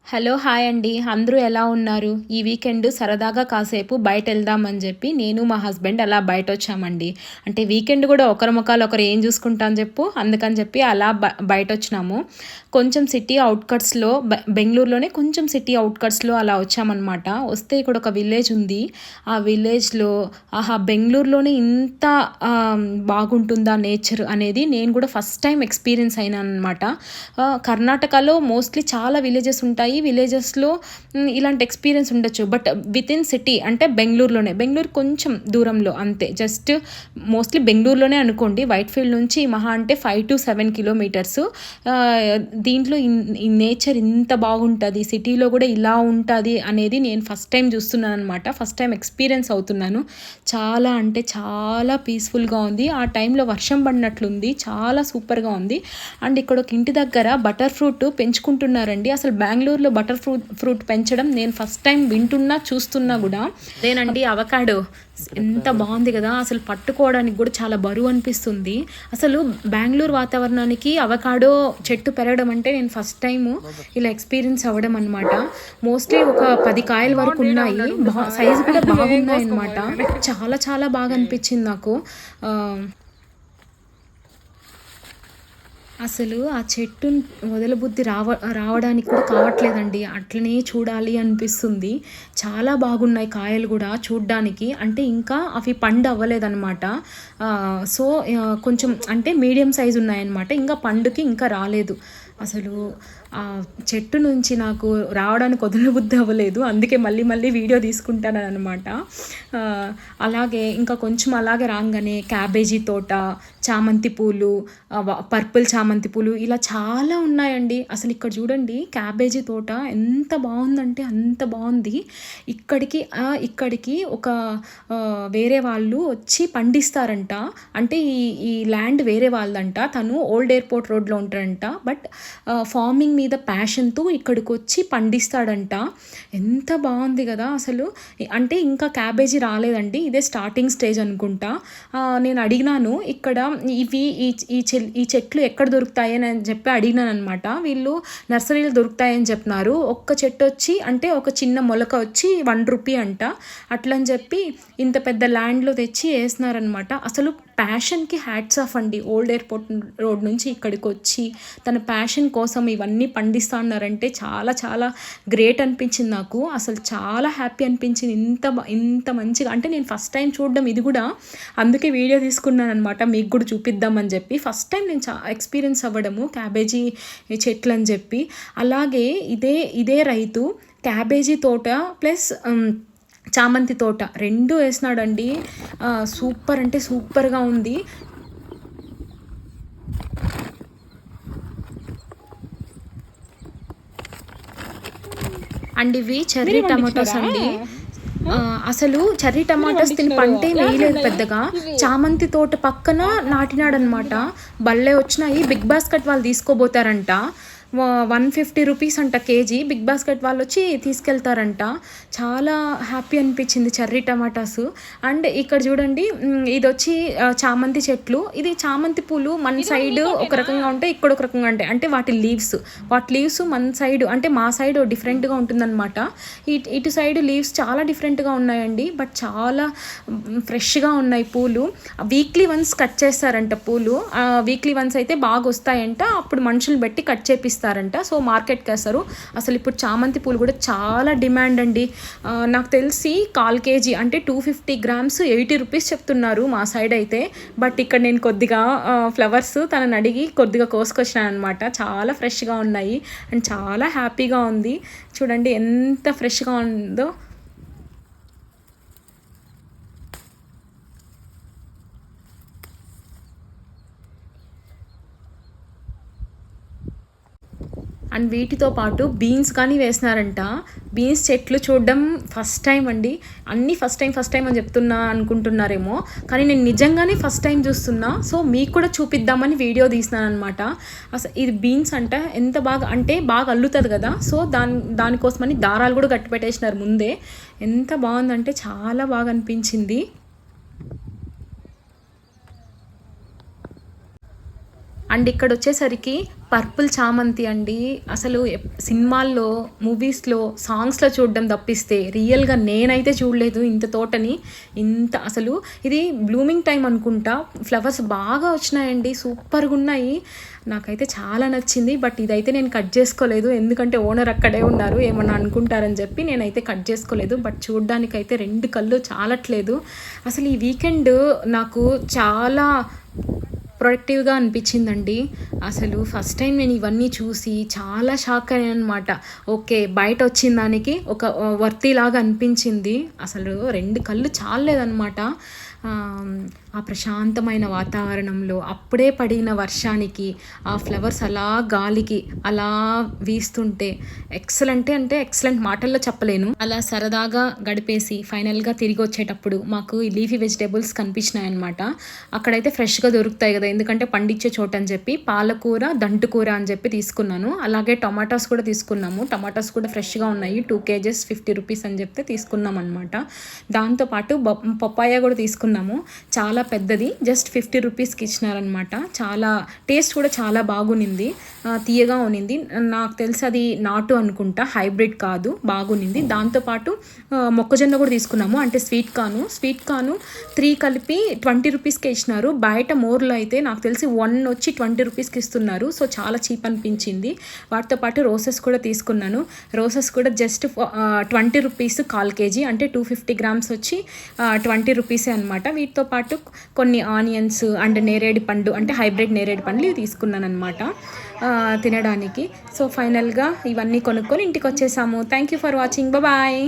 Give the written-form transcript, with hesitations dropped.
Hello hi అండి. అందరూ ఎలా ఉన్నారు? ఈ వీకెండ్ సరదాగా కాసేపు బయటెళ్దామని జెప్పి నేను మా హస్బెండ్ అలా బయటొచ్చామండి. అంటే వీకెండ్ గూడా ఒకరి మొఖాలు ఒకరు ఏం జూసుకుంటాం జెప్పు. అందుకని జెప్పి అలా బయటొచ్చినాము. కొంచెం సిటీ ఔట్‌కట్స్‌లో బెంగుళూరులోనే కొంచెం సిటీ ఔట్‌కట్స్‌లో అలా వచ్చామనమాట. వస్తే ఇక్కడ ఒక విలేజ్ ఉంది. ఆ విలేజ్‌లో బెంగుళూరులోనే ఇంత బాగుంటుందా నేచర్ అనేది నేను గూడా ఫస్ట్ టైమ్ ఎక్స్‌పీరియన్స్ అయినాననమాట. కర్ణాటకలో మోస్ట్‌లీ చాలా విలేజెస్ ఉంటాయి. విలేజెస్‌లో ఇలాంటి ఎక్స్‌పీరియన్స్ ఉండొచ్చు. బట్ వితిన్ సిటీ అంటే బెంగుళూరు కొంచెం దూరంలో అంతే. జస్ట్ మోస్ట్‌లీ బెంగుళూరులోనే అనుకోండి. వైట్‌ఫీల్డ్ నుంచి మహా అంటే 5-7 కిలోమీటర్స్. దీంట్లో ఈ నేచర్ ఇంత బాగుంటది. సిటీలో కూడా ఇలా ఉంటది అనేది నేను ఫస్ట్ టైం చూస్తున్నాననమాట. ఫస్ట్ టైం ఎక్స్‌పీరియన్స్ అవుతున్నాను. చాలా అంటే చాలా పీస్‌ఫుల్‌గా ఉంది. ఆ టైంలో వర్షం పడినట్లుంది. చాలా సూపర్‌గా ఉంది. అండ్ ఇక్కడ ఒక ఇంటి దగ్గర బటర్ ఫ్రూట్ పెంచుకుంటున్నారండి. అసలు బెంగుళూరులో బటర్ ఫ్రూట్ పెంచడం నేను ఫస్ట్ టైం వింటున్నా, చూస్తున్నా కూడా. అదేనండి అవకాడో. ఎంత బాగుంది కదా, అసలు పట్టుకోవడానికి కూడా చాలా బరువు అనిపిస్తుంది. అసలు బెంగుళూరు వాతావరణానికి అవకాడో చెట్టు పెరగడం అంటే నేను ఫస్ట్ టైము ఇలా ఎక్స్పీరియన్స్ అవ్వడం అనమాట. మోస్ట్లీ ఒక 10 కాయల వరకు ఉన్నాయి. సైజు కూడా బాగున్నాయి అనమాట. చాలా చాలా బాగా అనిపించింది నాకు. అసలు ఆ చెట్టు వదలబుద్ధి రావడానికి కూడా కావట్లేదండి. అట్లనే చూడాలి అనిపిస్తుంది. చాలా బాగున్నాయి కాయలు కూడా చూడ్డానికి. అంటే ఇంకా అవి పండు అవ్వలేదనమాట. సో కొంచెం అంటే మీడియం సైజు ఉన్నాయన్నమాట. ఇంకా పండుకి ఇంకా రాలేదు. అసలు ఆ చెట్టు నుంచి నాకు రావడానికి వదలబుద్ధి అవ్వలేదు. అందుకే మళ్ళీ మళ్ళీ వీడియో తీసుకుంటానన్నమాట. అలాగే ఇంకా కొంచెం అలాగే రాగానే క్యాబేజీ తోట, చామంతి పూలు, పర్పుల్ చామంతి పూలు ఇలా చాలా ఉన్నాయండి. అసలు ఇక్కడ చూడండి క్యాబేజీ తోట ఎంత బాగుందంటే అంత బాగుంది. ఇక్కడికి ఒక వేరే వాళ్ళు వచ్చి పండిస్తారంట. అంటే ఈ ల్యాండ్ వేరే వాళ్ళదంట. తను ఓల్డ్ ఎయిర్పోర్ట్ రోడ్లో ఉంటాడంట. బట్ ఫార్మింగ్ మీద ప్యాషన్తో ఇక్కడికి వచ్చి పండిస్తాడంట. ఎంత బాగుంది కదా అసలు. అంటే ఇంకా క్యాబేజీ రాలేదండి. ఇదే స్టార్టింగ్ స్టేజ్ అనుకుంటా. నేను అడిగినాను ఇక్కడ ఈ చెట్లు ఎక్కడ దొరుకుతాయని చెప్పి అడిగినాను అనమాట. వీళ్ళు నర్సరీలు దొరుకుతాయని చెప్పినారు. ఒక్క చెట్టు వచ్చి అంటే ఒక చిన్న మొలక వచ్చి 1 రూపీ అంట. అట్లని చెప్పి ఇంత పెద్ద ల్యాండ్లో తెచ్చి వేసినారనమాట. అసలు ప్యాషన్కి హ్యాట్స్ ఆఫ్ అండి. ఓల్డ్ ఎయిర్పోర్ట్ రోడ్ నుంచి ఇక్కడికి వచ్చి తన ప్యాషన్ కోసం ఇవన్నీ పండిస్తా ఉన్నారంటే చాలా చాలా గ్రేట్ అనిపించింది నాకు. అసలు చాలా హ్యాపీ అనిపించింది. ఇంత మంచిగా అంటే నేను ఫస్ట్ టైం చూడడం ఇది కూడా. అందుకే వీడియో తీసుకున్నాను అనమాట, మీకు కూడా చూపిద్దామని చెప్పి. ఫస్ట్ టైం నేను ఎక్స్పీరియన్స్ అవ్వడము క్యాబేజీ చెట్లు అని చెప్పి. అలాగే ఇదే రైతు క్యాబేజీ తోట ప్లస్ చామంతి తోట 2 వేసినాడండి. సూపర్ అంటే సూపర్గా ఉంది. అండ్ ఇవి చెర్రీ టమాటోస్ అండి. అసలు చెర్రీ టమాటోస్ తిని పంటే వేయలేదు పెద్దగా. చామంతి తోట పక్కన నాటినాడనమాట. భలే వచ్చినాయి. బిగ్ బాస్కెట్ వాళ్ళు తీసుకోబోతారంట. 150 రూపీస్ అంట కేజీ. బిగ్ బాస్కెట్ వాళ్ళు వచ్చి తీసుకెళ్తారంట. చాలా హ్యాపీ అనిపించింది చెర్రీ టమాటాస్. అండ్ ఇక్కడ చూడండి ఇది వచ్చి చామంతి చెట్లు. ఇది చామంతి పూలు మన సైడ్ ఒక రకంగా ఉంటాయి, ఇక్కడ ఒక రకంగా ఉంటాయి. అంటే వాటి లీవ్స్ మన సైడ్ అంటే మా సైడ్ డిఫరెంట్గా ఉంటుందన్నమాట. ఇటు సైడ్ లీవ్స్ చాలా డిఫరెంట్గా ఉన్నాయండి. బట్ చాలా ఫ్రెష్గా ఉన్నాయి పూలు. వీక్లీ వన్స్ కట్ చేస్తారంట పూలు. వీక్లీ వన్స్ అయితే బాగా వస్తాయంట. అప్పుడు మనుషులు పెట్టి కట్ చేపిస్తారంట. సో మార్కెట్కి వేస్తారు. అసలు ఇప్పుడు చామంతి పూలు కూడా చాలా డిమాండ్ అండి. నాకు తెలిసి 1/4 కేజీ అంటే 250 గ్రామ్స్ 80 రూపీస్ చెప్తున్నారు మా సైడ్ అయితే. బట్ ఇక్కడ నేను కొద్దిగా ఫ్లవర్స్ తనని అడిగి కొద్దిగా కోసుకొచ్చినాను అనమాట. చాలా ఫ్రెష్గా ఉన్నాయి అండ్ చాలా హ్యాపీగా ఉంది. చూడండి ఎంత ఫ్రెష్గా ఉందో. అండ్ వీటితో పాటు బీన్స్ కానీ వేసినారంట. బీన్స్ చెట్లు చూడడం ఫస్ట్ టైం అండి. అన్నీ ఫస్ట్ టైం అని చెప్తున్నా అనుకుంటున్నారేమో, కానీ నేను నిజంగానే ఫస్ట్ టైం చూస్తున్నా. సో మీకు కూడా చూపిద్దామని వీడియో తీసినాను అనమాట. అసలు ఇది బీన్స్ అంట. ఎంత బాగా అంటే బాగా అల్లుతుంది కదా. సో దానికోసమని దారాలు కూడా గట్టి పెట్టేసినారు ముందే. ఎంత బాగుందంటే చాలా బాగా అనిపించింది. అండ్ ఇక్కడ వచ్చేసరికి పర్పుల్ చామంతి అండి. అసలు సినిమాల్లో, మూవీస్‌లో, సాంగ్స్‌లో చూడడం తప్పిస్తే రియల్‌గా నేనైతే చూడలేదు ఇంత తోటని. ఇంత అసలు ఇది బ్లూమింగ్ టైమ్ అనుకుంటా. ఫ్లవర్స్ బాగా వచ్చినాయండి. సూపర్‌గున్నాయి. నాకైతే చాలా నచ్చింది. బట్ ఇదైతే నేను కట్ చేసుకోలేదు. ఎందుకంటే ఓనర్ అక్కడే ఉన్నారు. ఏమన్నా అనుకుంటారని చెప్పి నేనైతే కట్ చేసుకోలేదు. బట్ చూడ్డానికైతే 2 కళ్ళు చాలట్లేదు. అసలు ఈ వీకెండ్ నాకు చాలా ప్రొడక్టివ్‌గా అనిపించిందండి. అసలు ఫస్ట్ టైం నేను ఇవన్నీ చూసి చాలా షాక్ అయ్యాననమాట. ఓకే. బయటొచ్చిన దానికి ఒక వర్తీ లాగా అనిపించింది. అసలు 2 కళ్ళు చాల్లేదనమాట. ఆ ప్రశాంతమైన వాతావరణంలో అప్పుడే పడిన వర్షానికి, ఆ ఫ్లవర్స్ అలా గాలికి అలా వీస్తుంటే ఎక్సలెంటే అంటే ఎక్సలెంట్ మాటల్లో చెప్పలేను. అలా సరదాగా గడిపేసి ఫైనల్‌గా తిరిగొచ్చేటప్పుడు మాకు ఈ లీఫీ వెజిటబుల్స్ కనిపించినాయనమాట. అక్కడైతే ఫ్రెష్‌గా దొరుకుతాయి గదా! ఎందుకంటే పండించే చోటని చెప్పి పాలకూర, దంటుకూర అని చెప్పి తీసుకున్నాను. అలాగే టమాటాస్ కూడా తీసుకున్నాము. టమాటాస్ కూడా ఫ్రెష్‌గా ఉన్నాయి. 2 కేజెస్ 50 రూపీస్ అని చెప్తే తీసుకున్నామనమాట. దాంతో పాటు పపాయ కూడా తీసుకున్నాము. చాలా పెద్దది. జస్ట్ 50 రూపీస్‌కి ఇచ్చినారనమాట. చాలా టేస్ట్ కూడా చాలా బాగునింది. తియ్యగా ఉనింది. నాకు తెలిసి అది నాటు అనుకుంటా. హైబ్రిడ్ కాదు. బాగునింది. దాంతోపాటు మొక్కజొన్న కూడా తీసుకున్నాము. అంటే స్వీట్ కార్న్ 3 కలిపి 20 రూపీస్‌కే ఇచ్చినారు. బయట మోర్‌లో అయితే నాకు తెలిసి 1 వచ్చి 20 రూపీస్‌కి ఇస్తున్నారు. సో చాలా చీప్ అనిపించింది. వాటితో పాటు రోసెస్ కూడా తీసుకున్నాను. రోసెస్ కూడా జస్ట్ 20 రూపీస్ 1/4 కేజీ. అంటే 250 గ్రామ్స్ వచ్చి 20 రూపీసే అనమాట. వీటితో పాటు కొన్ని ఆనియన్స్ అండ్ నేరేడు పండు అంటే హైబ్రిడ్ నేరేడు పండ్లు ఇవి తీసుకున్నానమాట తినడానికి. సో ఫైనల్గా ఇవన్నీ కొనుక్కొని ఇంటికి వచ్చేసాము. Thank you for watching. Bye.